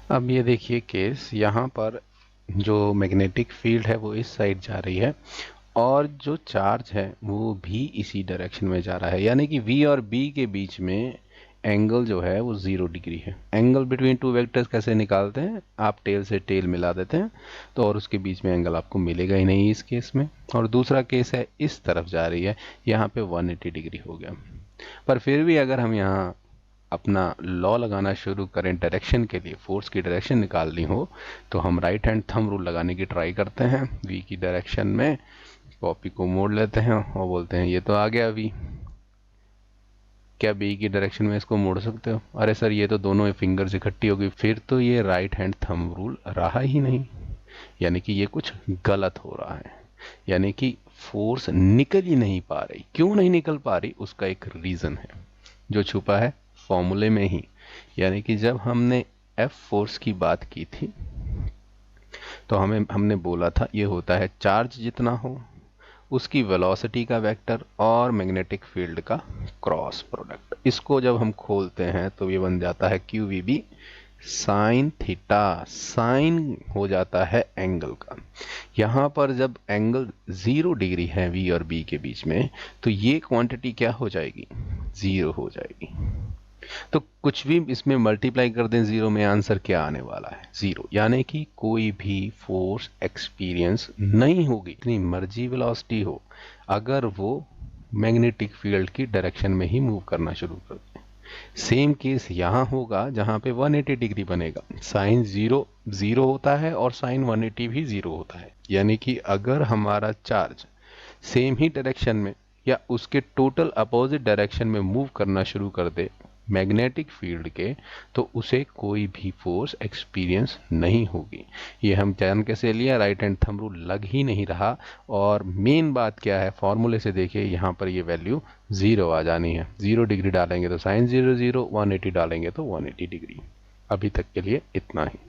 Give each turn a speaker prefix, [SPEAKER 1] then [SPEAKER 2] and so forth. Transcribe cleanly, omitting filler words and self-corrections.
[SPEAKER 1] अब ये देखिए केस, यहाँ पर जो मैग्नेटिक फील्ड है वो इस साइड जा रही है और जो चार्ज है वो भी इसी डायरेक्शन में जा रहा है, यानी कि V और B के बीच में एंगल जो है वो 0 डिग्री है। एंगल बिटवीन टू वेक्टर्स कैसे निकालते हैं, आप टेल से टेल मिला देते हैं तो और उसके बीच में एंगल आपको मिलेगा ही नहीं इस केस में। और दूसरा केस है इस तरफ जा रही है, यहाँ पे 180 डिग्री हो गया। पर फिर भी अगर हम यहाँ अपना लॉ लगाना शुरू करें डायरेक्शन के लिए, फोर्स की डायरेक्शन निकालनी हो, तो हम राइट हैंड थंब रूल लगाने की ट्राई करते हैं। V की डायरेक्शन में कॉपी को मोड़ लेते हैं और बोलते हैं ये तो आ गया V। क्या B की डायरेक्शन में इसको मोड़ सकते हो? अरे सर ये तो दोनों फिंगर्स इकट्ठी हो गई। फिर तो ये राइट हैंड थंब रूल रहा ही नहीं, यानी कि ये कुछ गलत हो रहा है, यानी कि फोर्स निकल ही नहीं पा रही। क्यों नहीं निकल पा रही, उसका एक रीजन है जो छुपा है फॉर्मूले में ही। यानी कि जब हमने F फोर्स की बात की थी तो हमने बोला था ये होता है चार्ज जितना हो उसकी वेलोसिटी का वेक्टर और मैग्नेटिक फील्ड का क्रॉस प्रोडक्ट। इसको जब हम खोलते हैं तो ये बन जाता है QVB साइन थीटा। साइन हो जाता है एंगल का। यहाँ पर जब एंगल 0 डिग्री है V और B के बीच में, तो ये क्वांटिटी क्या हो जाएगी, 0 हो जाएगी। तो कुछ भी इसमें मल्टीप्लाई कर दें 0 में, आंसर क्या आने वाला है, 0। यानी कि कोई भी फोर्स एक्सपीरियंस नहीं होगी, इतनी मर्जी वेलोसिटी हो, अगर वो मैग्नेटिक फील्ड की डायरेक्शन में ही मूव करना शुरू कर दें। सेम केस यहाँ होगा जहाँ पे 180 डिग्री बनेगा। साइन 0 0 होता है और साइन 180 भी 0 होता है। यानी कि अगर हमारा चार्ज सेम ही डायरेक्शन में या उसके टोटल अपोजिट डायरेक्शन में मूव करना शुरू कर दे मैग्नेटिक फील्ड के, तो उसे कोई भी फोर्स एक्सपीरियंस नहीं होगी। ये हम जान कैसे लिया, राइट हैंड थंब रूल लग ही नहीं रहा। और मेन बात क्या है, फॉर्मूले से देखिए यहाँ पर ये वैल्यू 0 आ जानी है। 0 डिग्री डालेंगे तो साइन 0 0, 180 डालेंगे तो 180 डिग्री। अभी तक के लिए इतना ही।